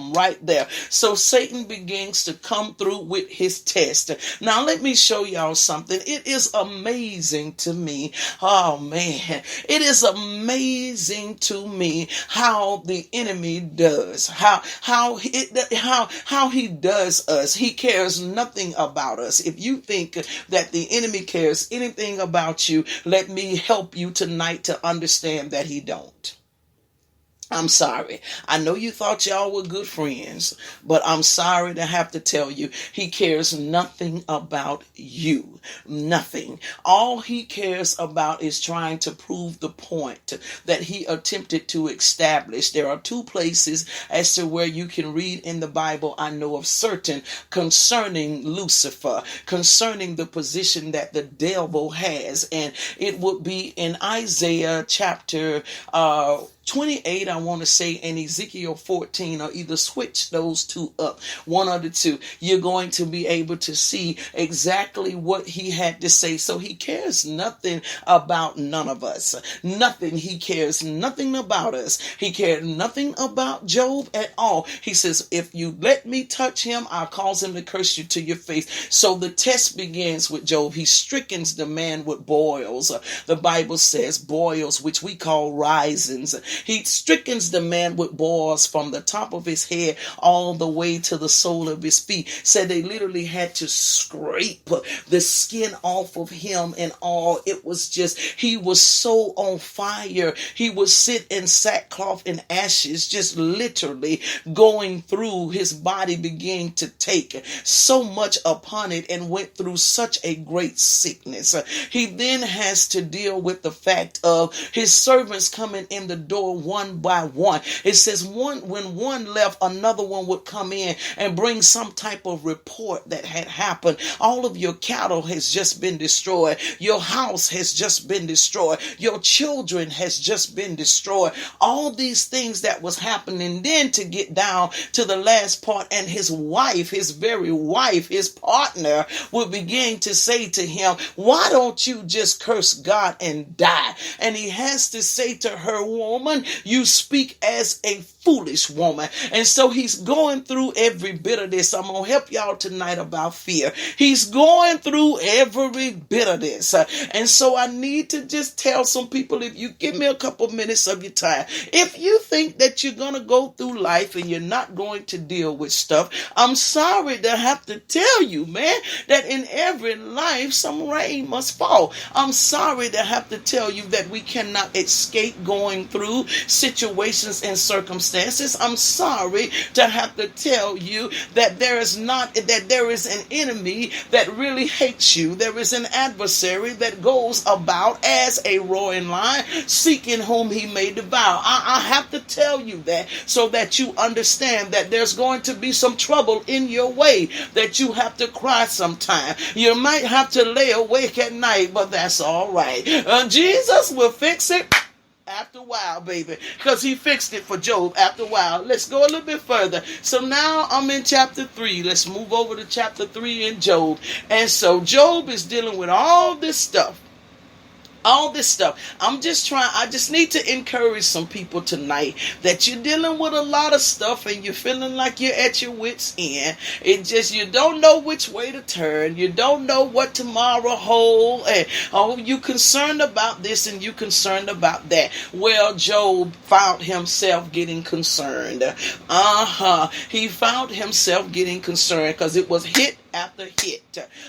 problem right there. So Satan begins to come through with his test. Now let me show y'all something. It is amazing to me. Oh man, it is amazing to me how the enemy does. How he does us. He cares nothing about us. If you think that the enemy cares anything about you, let me help you tonight to understand that he don't. I'm sorry. I know you thought y'all were good friends, but I'm sorry to have to tell you, he cares nothing about you. Nothing. All he cares about is trying to prove the point that he attempted to establish. There are two places as to where you can read in the Bible, I know of certain, concerning Lucifer, concerning the position that the devil has. And it would be in Isaiah chapter 28, I want to say, and Ezekiel 14, or either switch those two up, one or the two. You're going to be able to see exactly what he had to say. So he cares nothing about none of us. Nothing. He cares nothing about us. He cared nothing about Job at all. He says, if you let me touch him, I'll cause him to curse you to your face. So the test begins with Job. He strickens the man with boils. The Bible says boils, which we call risings. He strickens the man with boils from the top of his head all the way to the sole of his feet. Said they literally had to scrape the skin off of him and all. It was just, he was so on fire. He would sit in sackcloth and ashes, just literally going through. His body began to take so much upon it and went through such a great sickness. He then has to deal with the fact of his servants coming in the door one by one. It says when one left, another one would come in and bring some type of report that had happened. All of your cattle has just been destroyed. Your house has just been destroyed. Your children has just been destroyed. All these things that was happening, then to get down to the last part, and his wife, his very wife, his partner, would begin to say to him, why don't you just curse God and die? And he has to say to her, woman, you speak as a foolish woman. And so he's going through every bit of this. I'm going to help y'all tonight about fear. He's going through every bit of this. And so I need to just tell some people, if you give me a couple minutes of your time, if you think that you're going to go through life and you're not going to deal with stuff, I'm sorry to have to tell you, man, that in every life, some rain must fall. I'm sorry to have to tell you that we cannot escape going through situations and circumstances. I'm sorry to have to tell you that there is an enemy that really hates you. There is an adversary that goes about as a roaring lion, seeking whom he may devour. I have to tell you that so that you understand that there's going to be some trouble in your way, that you have to cry sometime. You might have to lay awake at night, but that's all right. Jesus will fix it after a while, baby, because he fixed it for Job after a while. Let's go a little bit further. So now I'm in chapter 3. Let's move over to chapter 3 in Job. And so Job is dealing with all this stuff. All this stuff. I just need to encourage some people tonight that you're dealing with a lot of stuff and you're feeling like you're at your wit's end. You don't know which way to turn. You don't know what tomorrow holds. And you concerned about this and you concerned about that. Well, Job found himself getting concerned. He found himself getting concerned because it was hit after hit.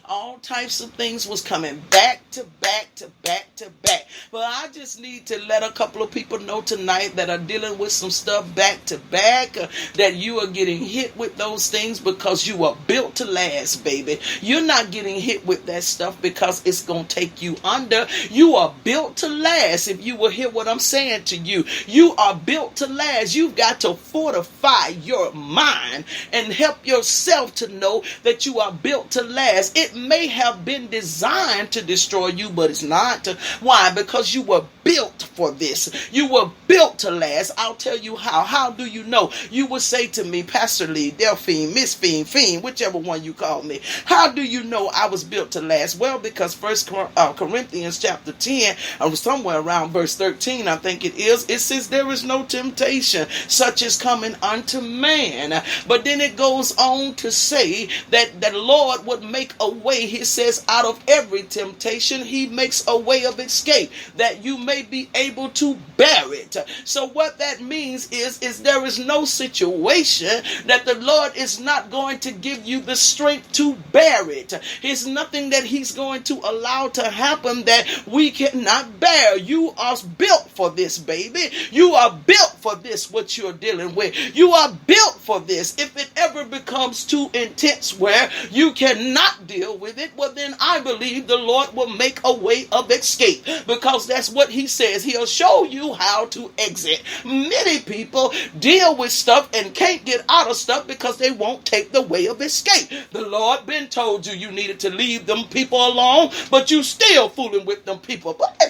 All types of things was coming back to back to back to back. But I just need to let a couple of people know tonight that are dealing with some stuff back to back, that you are getting hit with those things because you are built to last, baby. You're not getting hit with that stuff because it's going to take you under. You are built to last. If you will hear what I'm saying to you, you are built to last. You've got to fortify your mind and help yourself to know that you are built to last. It may have been designed to destroy you, but it's not. Why? Because you were built for this. You were built to last. I'll tell you how. How do you know? You would say to me, Pastor Lee, Delphine, Msphine, Fiend, whichever one you call me. How do you know I was built to last? Well, because First Corinthians chapter 10, or somewhere around verse 13, I think it is, it says there is no temptation such as coming unto man. But then it goes on to say that the Lord would make a way. He says out of every temptation, he makes a way of escape that you may be able to bear it. So what that means is there is no situation that the Lord is not going to give you the strength to bear it. It's nothing that he's going to allow to happen that we cannot bear. You are built for this, baby. You are built for this, what you're dealing with. You are built for this. If it ever becomes too intense where you cannot deal with it, well then I believe the Lord will make a way of escape, because that's what he says. He'll show you how to exit. Many people deal with stuff and can't get out of stuff because they won't take the way of escape. The Lord been told you needed to leave them people alone, but you still fooling with them people. But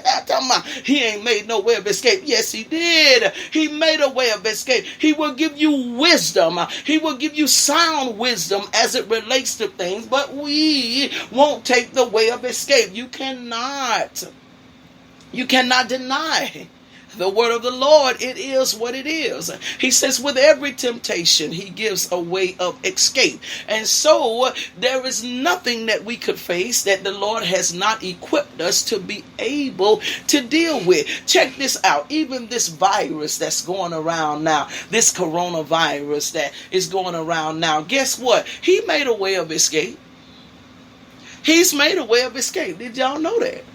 he ain't made no way of escape. Yes, he did. He made a way of escape. He will give you wisdom. He will give you sound wisdom as it relates to things, but we won't take the way of escape. You cannot deny the word of the Lord. It is what it is. He says with every temptation, he gives a way of escape. And so there is nothing that we could face that the Lord has not equipped us to be able to deal with. Check this out. Even this virus that's going around now, this coronavirus that is going around now, guess what? He made a way of escape. He's made a way of escape. Did y'all know that?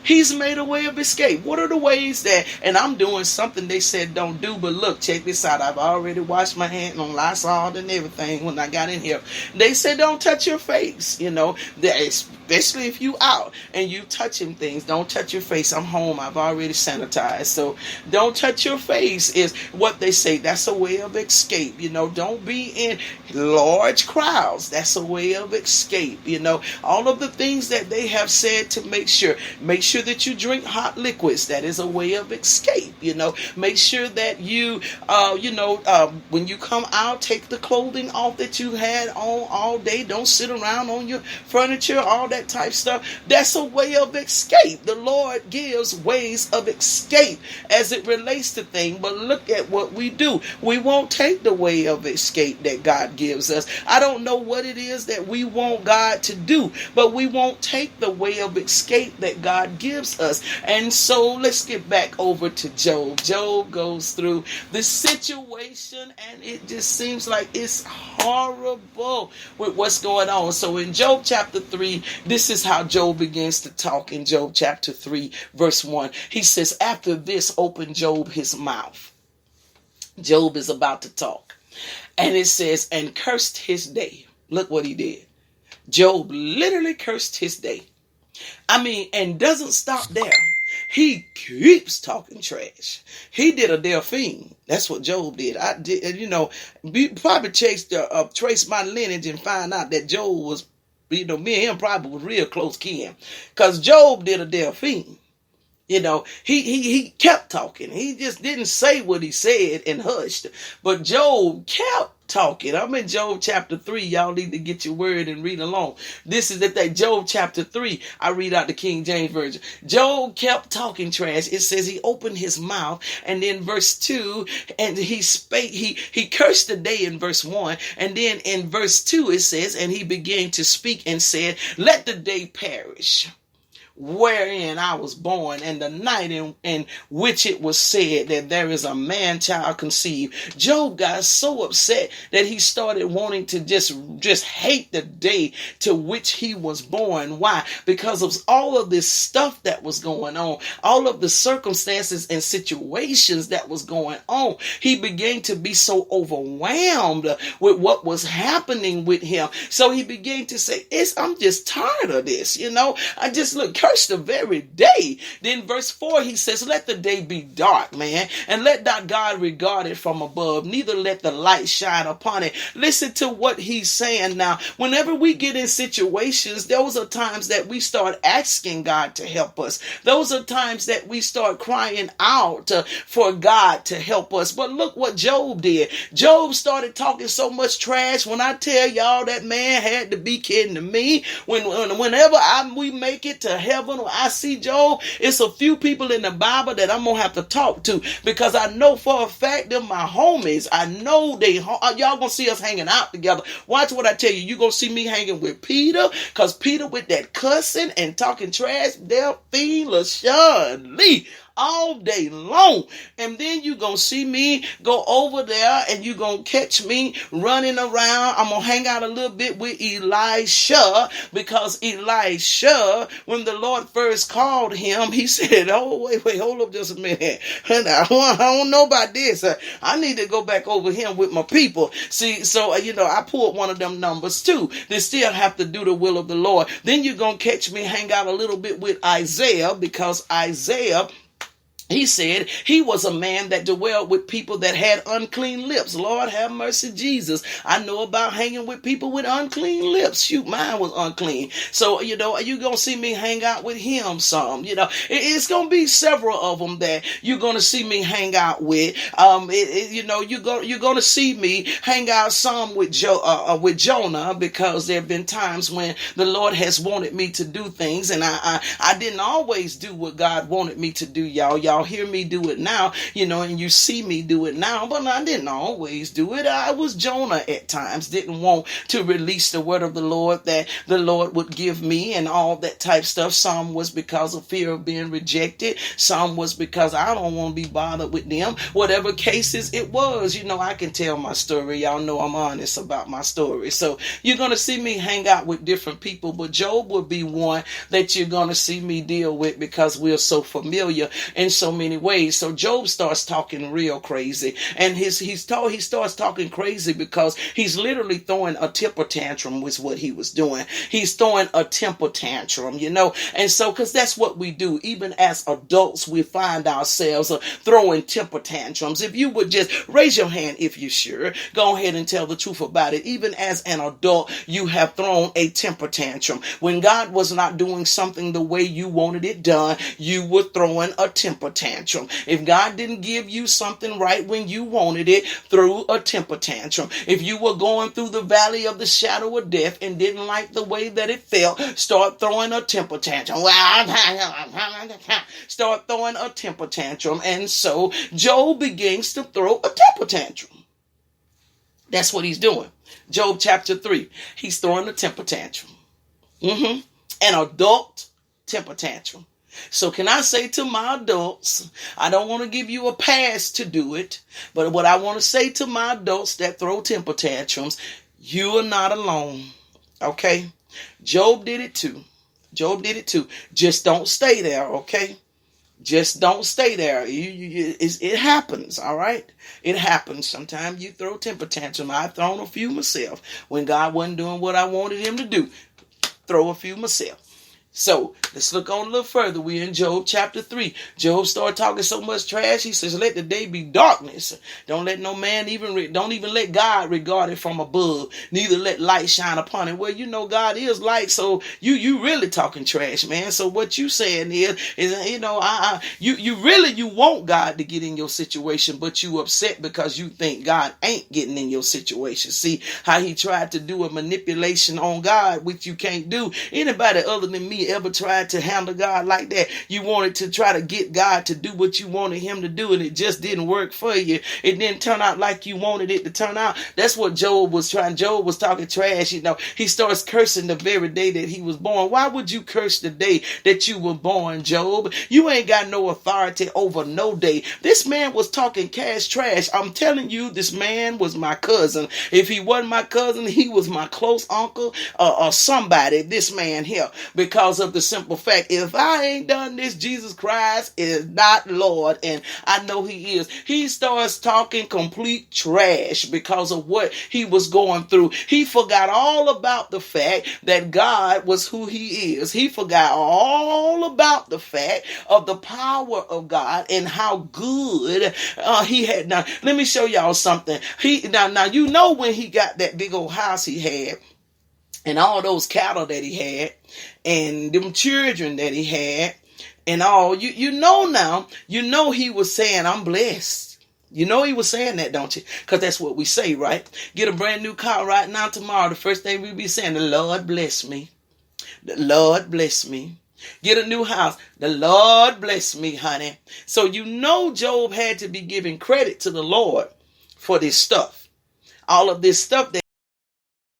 He's made a way of escape. What are the ways that, and I'm doing something they said don't do, but look, check this out. I've already washed my hands on Lysol and everything when I got in here. They said don't touch your face, especially if you out and you touching things. Don't touch your face. I'm home. I've already sanitized. So don't touch your face is what they say. That's a way of escape. Don't be in large crowds. That's a way of escape. All of the things that they have said to make sure that you drink hot liquids. That is a way of escape. Make sure that you, when you come out, take the clothing off that you had on all day. Don't sit around on your furniture, all that type stuff. That's a way of escape. The Lord gives ways of escape as it relates to things. But look at what we do. We won't take the way of escape that God gives us. I don't know what it is that we want God to do, but we won't take the way of escape that God gives us. And so let's get back over to Job. Job goes through this situation and it just seems like it's horrible with what's going on. So in Job chapter 3, this is how Job begins to talk in Job chapter 3 verse 1. He says, after this opened Job his mouth. Job is about to talk. And it says, and cursed his day. Look what he did. Job literally cursed his day. And doesn't stop there. He keeps talking trash. He did a Delphine. That's what Job did. I did, probably trace my lineage and find out that Job was, me and him probably was real close kin. Because Job did a Delphine. He kept talking. He just didn't say what he said and hushed. But Job kept talking. I'm in Job chapter 3. Y'all need to get your word and read along. This is that Job chapter 3. I read out the King James Version. Job kept talking trash. It says he opened his mouth, and then verse 2, and he spake, he cursed the day in verse 1, and then in verse 2 it says, and he began to speak and said, let the day perish wherein I was born, and the night in which it was said that there is a man child conceived. Job got so upset that he started wanting to just hate the day to which he was born. Why? Because of all of this stuff that was going on, all of the circumstances and situations that was going on. He began to be so overwhelmed with what was happening with him. So he began to say, I'm just tired of this. I just look, curse the very day. Then verse 4, he says, let the day be dark, man, and let not God regard it from above, neither let the light shine upon it. Listen to what he's saying now. Whenever we get in situations, those are times that we start asking God to help us. Those are times that we start crying out for God to help us. But look what Job did. Job started talking so much trash. When I tell y'all, that man had to be kidding to me. Whenever we make it to heaven, or I see Job, it's a few people in the Bible that I'm gonna have to talk to, because I know for a fact they're my homies. I know y'all gonna see us hanging out together. Watch what I tell you. You gonna see me hanging with Peter, because Peter with that cussing and talking trash, Delphine, LaShawn, Lee, all day long. And then you gonna see me go over there, and you gonna catch me running around. I'm gonna hang out a little bit with Elisha, because Elisha, when the Lord first called him, he said, oh, wait, hold up just a minute. I don't know about this. I need to go back over here with my people. See, so, I pulled one of them numbers too. They still have to do the will of the Lord. Then you're gonna catch me hang out a little bit with Isaiah, because Isaiah, he said he was a man that dwelled with people that had unclean lips. Lord have mercy, Jesus. I know about hanging with people with unclean lips. Shoot, mine was unclean. So, you're going to see me hang out with him some. It's going to be several of them that you're going to see me hang out with. You're going to see me hang out some with Jonah, because there have been times when the Lord has wanted me to do things, and I didn't always do what God wanted me to do, y'all. Y'all hear me do it now, and you see me do it now, but I didn't always do it. I was Jonah at times, didn't want to release the word of the Lord that the Lord would give me and all that type stuff. Some was because of fear of being rejected. Some was because I don't want to be bothered with them. Whatever cases it was, I can tell my story. Y'all know I'm honest about my story. So you're going to see me hang out with different people, but Job will be one that you're going to see me deal with, because we're so familiar and so many ways. So Job starts talking real crazy, and he starts talking crazy because he's literally throwing a temper tantrum was what he was doing. He's throwing a temper tantrum, and so, because that's what we do. Even as adults, we find ourselves throwing temper tantrums. If you would just raise your hand if you're sure, go ahead and tell the truth about it. Even as an adult, you have thrown a temper tantrum. When God was not doing something the way you wanted it done, you were throwing a temper tantrum. If God didn't give you something right when you wanted it, threw a temper tantrum. If you were going through the valley of the shadow of death and didn't like the way that it felt, start throwing a temper tantrum. Start throwing a temper tantrum. And so Job begins to throw a temper tantrum. That's what he's doing. Job chapter 3. He's throwing a temper tantrum. An adult temper tantrum. So can I say to my adults, I don't want to give you a pass to do it, but what I want to say to my adults that throw temper tantrums, you are not alone. Okay? Job did it too. Just don't stay there, okay? Just don't stay there. It happens, all right? It happens. Sometimes you throw temper tantrum. I've thrown a few myself. When God wasn't doing what I wanted him to do, throw a few myself. So let's look on a little further. We're in Job chapter 3. Job started talking so much trash. He says, let the day be darkness. Don't let no man don't even let God regard it from above. Neither let light shine upon it. Well, God is light. So you really talking trash, man. So what you saying is you want God to get in your situation, but you upset because you think God ain't getting in your situation. See how he tried to do a manipulation on God, which you can't do. Anybody other than me ever tried to handle God like that? You wanted to try to get God to do what you wanted him to do, and it just didn't work for you. It didn't turn out like you wanted it to turn out. That's what Job was trying. Job was talking trash. He starts cursing the very day that he was born. Why would you curse the day that you were born, Job? You ain't got no authority over no day. This man was talking cash trash. I'm telling you, this man was my cousin. If he wasn't my cousin, he was my close uncle or somebody, this man here, because because of the simple fact, if I ain't done this, Jesus Christ is not Lord, and I know he is. He starts talking complete trash because of what he was going through. He forgot all about the fact that God was who he is. He forgot all about the fact of the power of God and how good he had. Now, let me show y'all something. Now, you know when he got that big old house he had, and all those cattle that he had, and them children that he had, and all, you know now, you know he was saying, I'm blessed. You know he was saying that, don't you? Because that's what we say, right? Get a brand new car right now, tomorrow, the first thing we be saying, the Lord bless me. The Lord bless me. Get a new house. The Lord bless me, honey. So you know Job had to be giving credit to the Lord for this stuff. All of this stuff that